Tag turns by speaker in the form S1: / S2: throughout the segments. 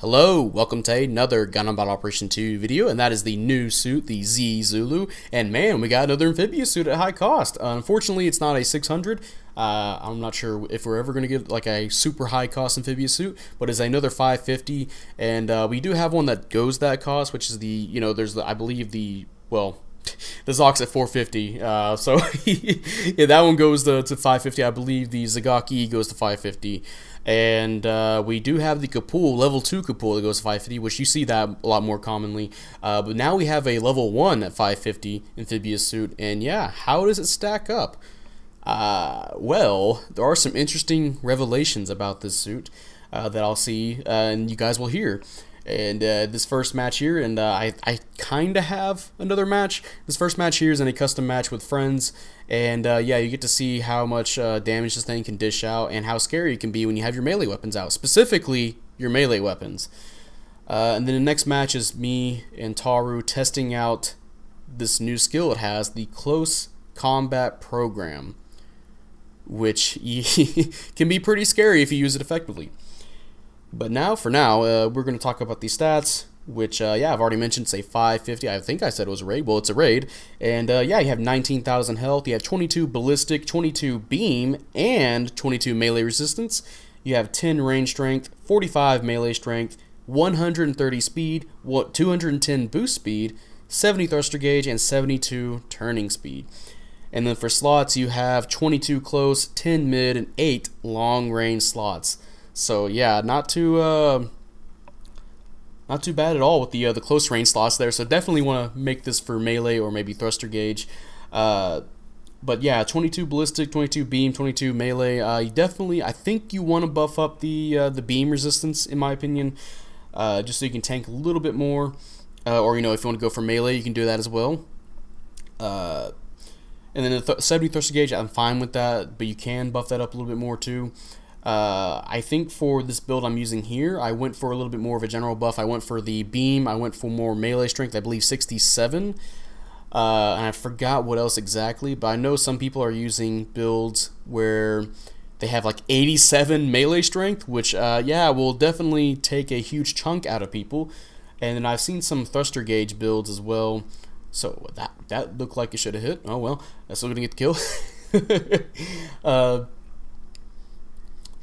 S1: Hello, welcome to another Gundam Battle Operation 2 video, and that is the new suit, the Zee Zulu. And man, we got another amphibious suit at high cost. Unfortunately, it's not a 600. I'm not sure if we're ever going to get like a super high cost amphibious suit, but it's another 550. And we do have one that goes that cost, which is the, there's the, I believe the, well, the Zox at 450, so yeah, that one goes to 550. I believe the Zagaki goes to 550, and we do have the Kapul, level 2 Kapul that goes to 550, which you see that a lot more commonly, but now we have a level 1 at 550 amphibious suit, and yeah, how does it stack up? Well, there are some interesting revelations about this suit that I'll see, and you guys will hear. And this first match here, and I kind of have another match. This first match here is in a custom match with friends, and yeah, you get to see how much damage this thing can dish out and how scary it can be when you have your melee weapons out, specifically your melee weapons. And then the next match is me and Taru testing out this new skill it has, the Close Combat Program, which can be pretty scary if you use it effectively. But now, for now, we're going to talk about these stats, which, yeah, I've already mentioned, say 550. I think I said it was a raid. Well, it's a raid. And, yeah, you have 19,000 health. You have 22 ballistic, 22 beam, and 22 melee resistance. You have 10 range strength, 45 melee strength, 130 speed, 210 boost speed, 70 thruster gauge, and 72 turning speed. And then for slots, you have 22 close, 10 mid, and 8 long range slots. So yeah, not too bad at all with the close range slots there. So definitely want to make this for melee or maybe thruster gauge. But yeah, 22 ballistic, 22 beam, 22 melee. You definitely, I think you want to buff up the beam resistance, in my opinion, just so you can tank a little bit more. Or if you want to go for melee, you can do that as well. And then the 70 thruster gauge, I'm fine with that, but you can buff that up a little bit more too. I think for this build I'm using here, I went for a little bit more of a general buff. I went for the beam, I went for more melee strength, I believe 67, and I forgot what else exactly, but I know some people are using builds where they have like 87 melee strength, which, yeah, will definitely take a huge chunk out of people. And then I've seen some thruster gauge builds as well, so that looked like it should have hit. Oh well, I'm still gonna get the kill.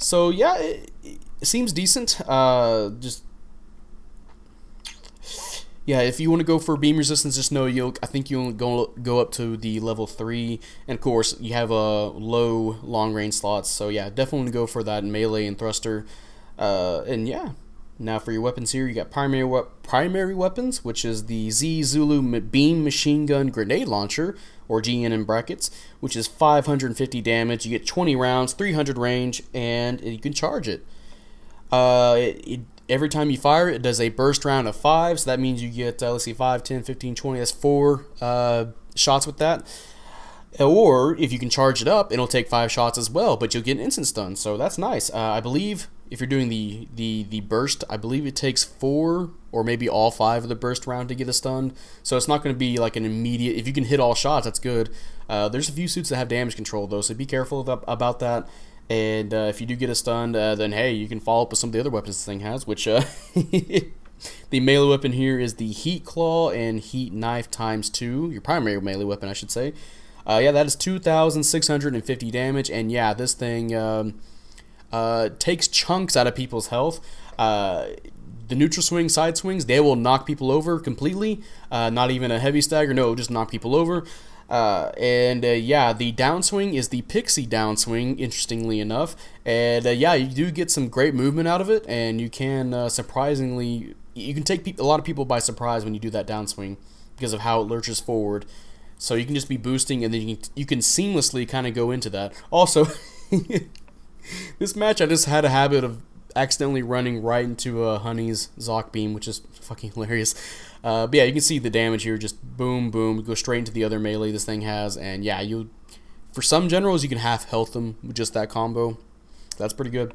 S1: So yeah, it seems decent. Just yeah, if you want to go for beam resistance, just know I think you'll go up to the level 3, and of course you have a low long range slots. So yeah, definitely go for that in melee and thruster. And yeah, now for your weapons here, you got primary weapons, which is the Zee Zulu beam machine gun grenade launcher, or GN in brackets, which is 550 damage. You get 20 rounds, 300 range, and you can charge it. Every time you fire it, it does a burst round of 5, so that means you get, let's see, 5, 10, 15, 20, that's 4 shots with that. Or, if you can charge it up, it'll take 5 shots as well, but you'll get an instant stun, so that's nice. I believe if you're doing the burst, I believe it takes 4 or maybe all 5 of the burst round to get a stun, so it's not going to be like an immediate, if you can hit all shots, that's good. There's a few suits that have damage control though, so be careful about that, and if you do get a stun, then hey, you can follow up with some of the other weapons this thing has, which the melee weapon here is the Heat Claw and Heat Knife ×2, your primary melee weapon I should say. Yeah, that is 2,650 damage, and yeah, this thing takes chunks out of people's health. The neutral swing, side swings, they will knock people over completely. Not even a heavy stagger, no, just knock people over. And yeah, the downswing is the pixie downswing, interestingly enough. And yeah, you do get some great movement out of it, and you can surprisingly, you can take a lot of people by surprise when you do that downswing because of how it lurches forward. So you can just be boosting, and then you can seamlessly kind of go into that. Also, this match I just had a habit of accidentally running right into Honey's Zoc beam, which is fucking hilarious. But yeah, you can see the damage here, just boom, boom, go straight into the other melee this thing has, and yeah, for some generals you can half health them with just that combo. That's pretty good.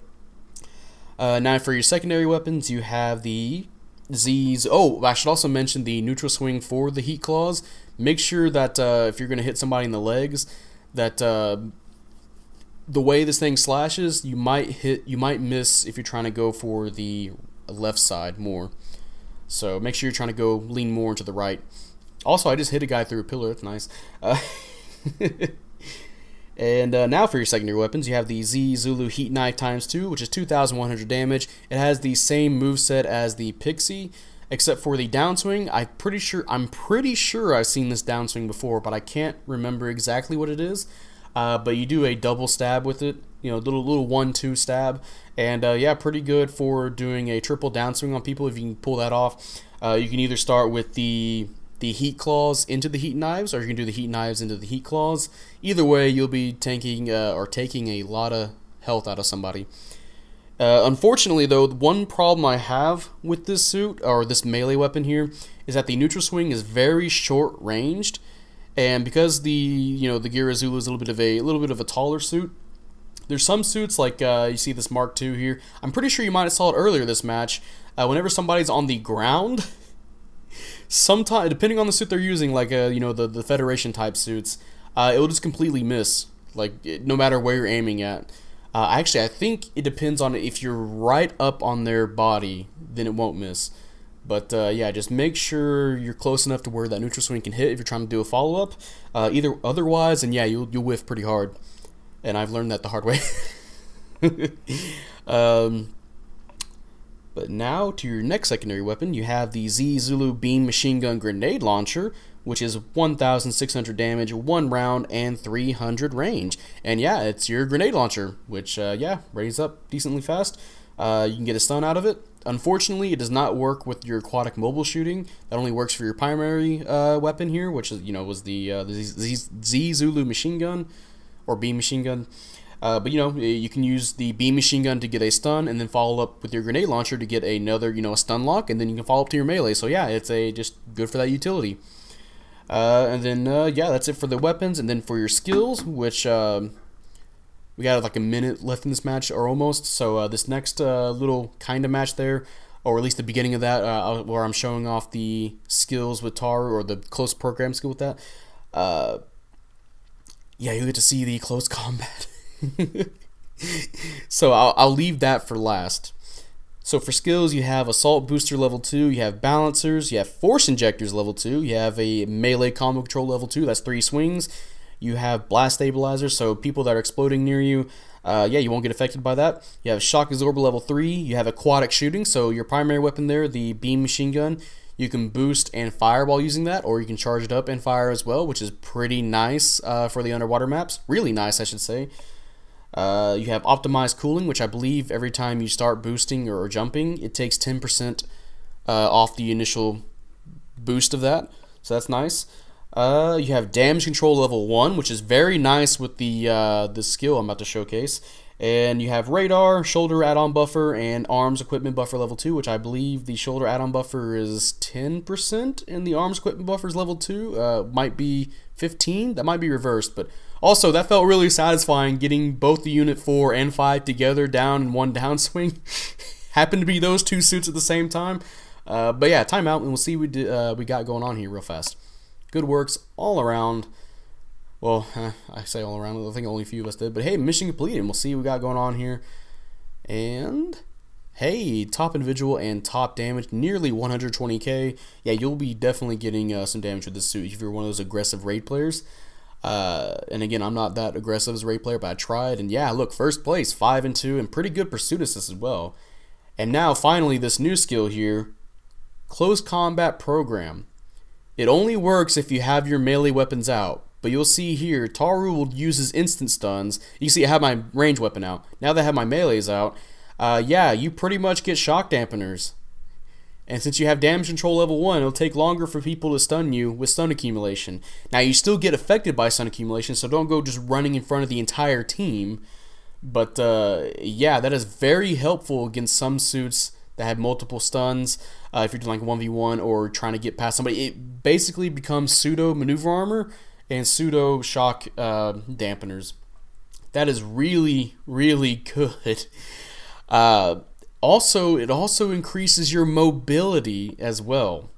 S1: Now for your secondary weapons, you have the Z's. Oh, I should also mention the neutral swing for the Heat Claws. Make sure that if you're going to hit somebody in the legs, that the way this thing slashes, you might miss if you're trying to go for the left side more. So make sure you're trying to go lean more into the right. Also, I just hit a guy through a pillar. That's nice. And now for your secondary weapons, you have the Zee Zulu Heat Knife ×2, which is 2,100 damage. It has the same moveset as the Pixie, except for the downswing. I'm pretty sure I've seen this downswing before, but I can't remember exactly what it is. But you do a double stab with it, you know, little 1-2 stab, and yeah, pretty good for doing a triple downswing on people if you can pull that off. You can either start with the heat claws into the heat knives, or you can do the heat knives into the heat claws. Either way, you'll be tanking or taking a lot of health out of somebody. Unfortunately, though, one problem I have with this suit, or this melee weapon here, is that the neutral swing is very short ranged, and because the Gear Zulu is a little bit of a taller suit. There's some suits like you see this Mark II here. I'm pretty sure you might have saw it earlier this match. Whenever somebody's on the ground, sometimes depending on the suit they're using, like the Federation type suits, it will just completely miss, like no matter where you're aiming at. Actually, I think it depends on if you're right up on their body, then it won't miss. But yeah, just make sure you're close enough to where that neutral swing can hit if you're trying to do a follow-up. Otherwise, and yeah, you'll whiff pretty hard. And I've learned that the hard way. But now to your next secondary weapon, you have the Zee Zulu Beam Machine Gun Grenade Launcher, which is 1,600 damage, 1 round, and 300 range. And yeah, it's your grenade launcher, which yeah, raises up decently fast. You can get a stun out of it. Unfortunately, it does not work with your aquatic mobile shooting. That only works for your primary weapon here, which is was the Zee Zulu machine gun or beam machine gun. But you can use the beam machine gun to get a stun, and then follow up with your grenade launcher to get another a stun lock, and then you can follow up to your melee. So yeah, it's just good for that utility. And then yeah, that's it for the weapons, and then for your skills, which we got like a minute left in this match, or almost. So this next little kind of match there, or at least the beginning of that, where I'm showing off the skills with Taru, or the close program skill with that. Yeah, you get to see the close combat. So I'll leave that for last. So for skills, you have Assault Booster level 2, you have Balancers, you have Force Injectors level 2, you have a Melee Combo Control level 2, that's 3 swings. You have Blast Stabilizer, so people that are exploding near you, yeah, you won't get affected by that. You have Shock Absorber level 3, you have Aquatic Shooting, so your primary weapon there, the Beam Machine Gun, you can boost and fire while using that, or you can charge it up and fire as well, which is pretty nice for the underwater maps. Really nice, I should say. You have Optimized Cooling, which I believe every time you start boosting or jumping, it takes 10% off the initial boost of that, so that's nice. You have Damage Control level 1, which is very nice with the skill I'm about to showcase. And you have Radar, Shoulder Add-on Buffer, and Arms Equipment Buffer level 2, which I believe the Shoulder Add-on Buffer is 10%, and the Arms Equipment Buffer is level 2, might be 15, that might be reversed, but also that felt really satisfying, getting both the Unit 4 and 5 together down in one downswing. Happened to be those two suits at the same time. But yeah, timeout, and we'll see what we got going on here real fast. Good works all around. Well, I say all around, I think only a few of us did. But hey, mission completed, and we'll see what we got going on here. And hey, top individual and top damage, nearly 120k. Yeah, you'll be definitely getting some damage with this suit if you're one of those aggressive raid players. And again, I'm not that aggressive as a raid player, but I tried. And yeah, look, first place, 5 and 2, and pretty good pursuit assist as well. And now, finally, this new skill here, Close Combat Program. It only works if you have your melee weapons out. But you'll see here, Taru will use his instant stuns. You see I have my range weapon out. Now that I have my melees out, yeah, you pretty much get shock dampeners. And since you have damage control level 1, it'll take longer for people to stun you with stun accumulation. Now you still get affected by stun accumulation, so don't go just running in front of the entire team. But yeah, that is very helpful against some suits that have multiple stuns. If you're doing like 1v1 or trying to get past somebody, it basically becomes pseudo maneuver armor and pseudo shock dampeners. That is really, really good. Also, it also increases your mobility as well.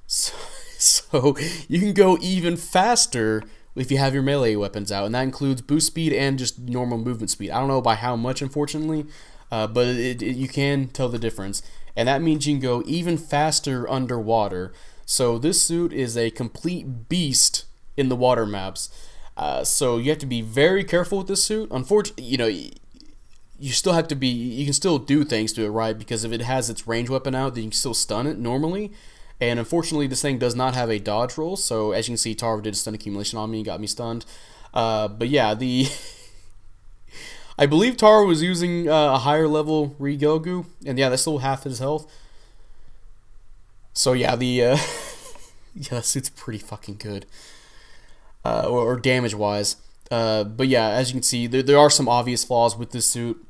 S1: So you can go even faster if you have your melee weapons out, and that includes boost speed and just normal movement speed. I don't know by how much, unfortunately, but you can tell the difference, and that means you can go even faster underwater. So this suit is a complete beast in the water maps. So you have to be very careful with this suit. Unfortunately, you still have to be. You can still do things to it, right? Because if it has its range weapon out, then you can still stun it normally. And unfortunately, this thing does not have a dodge roll. So as you can see, Tara did a stun accumulation on me and got me stunned. But yeah, I believe Tara was using a higher level Rigelgu, and yeah, that's still half his health. So yeah, yeah, that suit's pretty fucking good, or damage wise. But yeah, as you can see, there are some obvious flaws with this suit,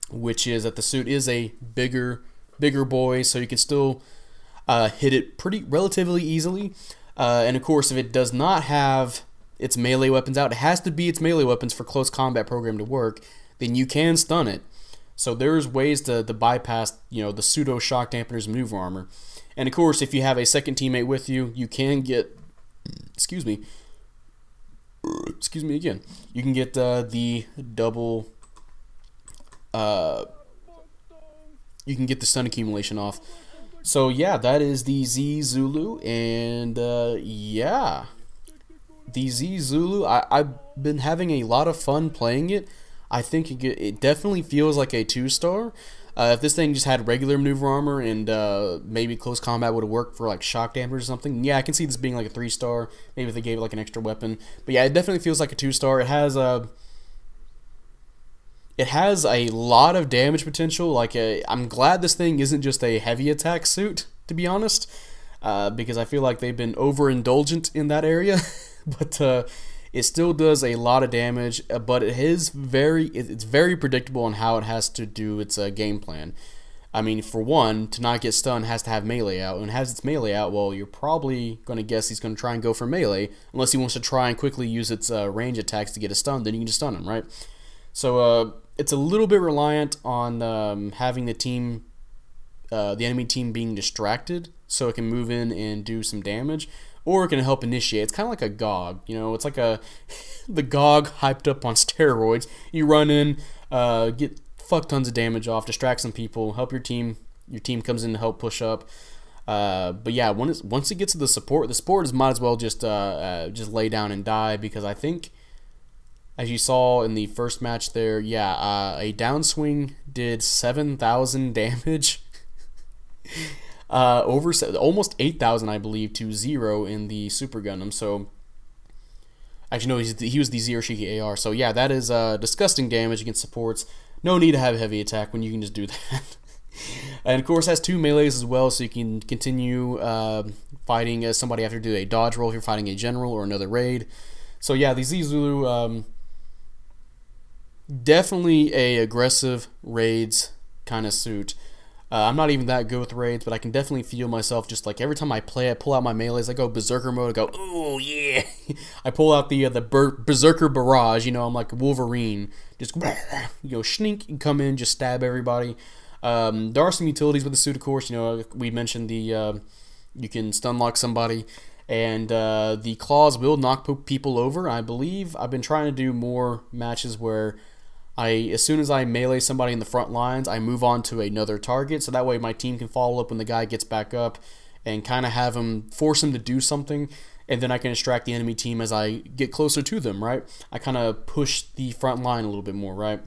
S1: which is that the suit is a bigger boy, so you can still hit it relatively easily. And of course, if it does not have its melee weapons out, it has to be its melee weapons for close combat program to work, then you can stun it. So there's ways to bypass, the pseudo shock dampeners maneuver armor. And of course, if you have a second teammate with you, you can get, excuse me again, you can get the double, you can get the stun accumulation off. So yeah, that is the Zee Zulu, and yeah, the Zee Zulu, I've been having a lot of fun playing it. I think it definitely feels like a 2-star. If this thing just had regular maneuver armor and maybe close combat would have worked for like shock damage or something, yeah, I can see this being like a 3-star. Maybe if they gave it like an extra weapon. But yeah, it definitely feels like a 2-star. It has a lot of damage potential. Like I'm glad this thing isn't just a heavy attack suit, to be honest, because I feel like they've been overindulgent in that area. But it still does a lot of damage, but it's very predictable on how it has to do its game plan. I mean, for one, to not get stunned has to have melee out, and has its melee out, well, you're probably going to guess he's going to try and go for melee, unless he wants to try and quickly use its range attacks to get a stun, then you can just stun him, right? So it's a little bit reliant on having the enemy team being distracted, so it can move in and do some damage. Or it can help initiate. It's kind of like a GOG, it's like the GOG hyped up on steroids. You run in, get fuck tons of damage off, distract some people, help your team. Your team comes in to help push up. But yeah, once it gets to the support might as well just lay down and die, because I think, as you saw in the first match there, yeah, a downswing did 7,000 damage. Over almost 8,000, I believe, to 0 in the Super Gundam. So, actually, no, he was the Zero Shiki AR. So, yeah, that is disgusting damage against supports. No need to have a heavy attack when you can just do that. And, of course, has 2 melees as well, so you can continue fighting as somebody after do a dodge roll if you're fighting a general or another raid. So, yeah, the Zee Zulu, definitely a aggressive raids kind of suit. I'm not even that good with raids, but I can definitely feel myself just like every time I play, I pull out my melees, I go berserker mode, I go, oh yeah. I pull out the berserker barrage, I'm like Wolverine, just snink and come in, just stab everybody. There are some utilities with the suit, of course. We mentioned the you can stun lock somebody, and the claws will knock people over. I believe I've been trying to do more matches where as soon as I melee somebody in the front lines, I move on to another target, so that way my team can follow up when the guy gets back up and kind of have him, force him to do something, and then I can distract the enemy team as I get closer to them, right? I kind of push the front line a little bit more, right?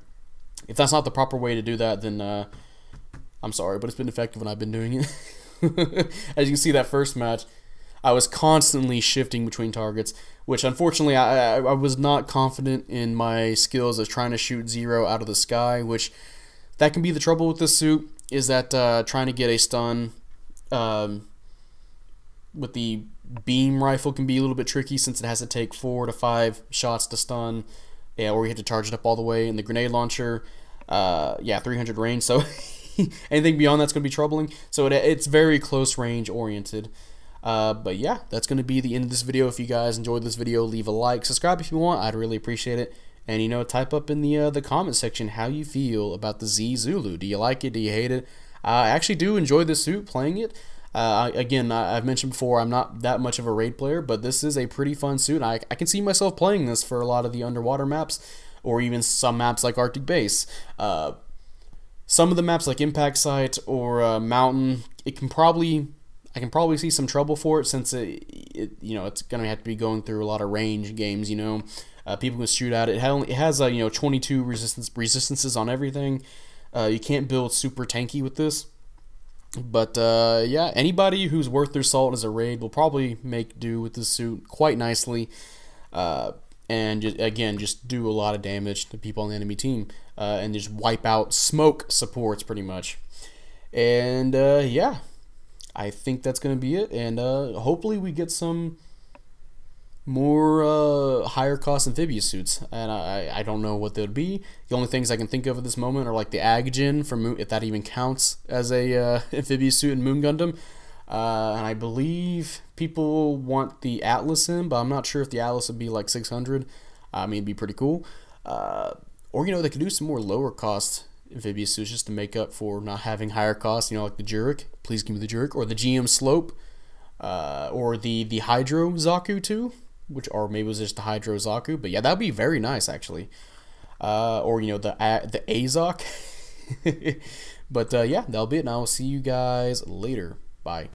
S1: If that's not the proper way to do that, then I'm sorry, but it's been effective when I've been doing it. As you can see, that first match, I was constantly shifting between targets, which unfortunately I was not confident in my skills of trying to shoot Zero out of the sky, which that can be the trouble with this suit, is that trying to get a stun with the beam rifle can be a little bit tricky, since it has to take 4 to 5 shots to stun, or you have to charge it up all the way. And the grenade launcher, yeah, 300 range, so anything beyond that's going to be troubling. So it's very close range oriented. But yeah, that's going to be the end of this video. If you guys enjoyed this video, leave a like, subscribe if you want. I'd really appreciate it. And, type up in the comment section how you feel about the Zee Zulu. Do you like it? Do you hate it? I actually do enjoy this suit, playing it. Again, I've mentioned before, I'm not that much of a raid player, but this is a pretty fun suit. I can see myself playing this for a lot of the underwater maps, or even some maps like Arctic Base. Some of the maps like Impact Site or Mountain, I can probably see some trouble for it since it's gonna have to be going through a lot of range games. People can shoot at it. It has 22 resistances on everything. You can't build super tanky with this. But yeah, anybody who's worth their salt as a raid will probably make do with this suit quite nicely. And just do a lot of damage to people on the enemy team, and just wipe out smoke supports pretty much. And yeah, I think that's gonna be it. And hopefully we get some more higher cost amphibious suits, and I don't know what they would be. The only things I can think of at this moment are like the Agajin from Moon, if that even counts as a amphibious suit in Moon Gundam. And I believe people want the Atlas in, but I'm not sure if the Atlas would be like 600. I mean, it'd be pretty cool. Or they could do some more lower cost amphibious suits just to make up for not having higher costs. Like the Jurek. Please give me the Jurek, or the GM Slope, or the Hydro Zaku too, or maybe it was just the Hydro Zaku. But yeah, that'd be very nice actually. Or the Azok. But yeah, that'll be it. And I will see you guys later. Bye.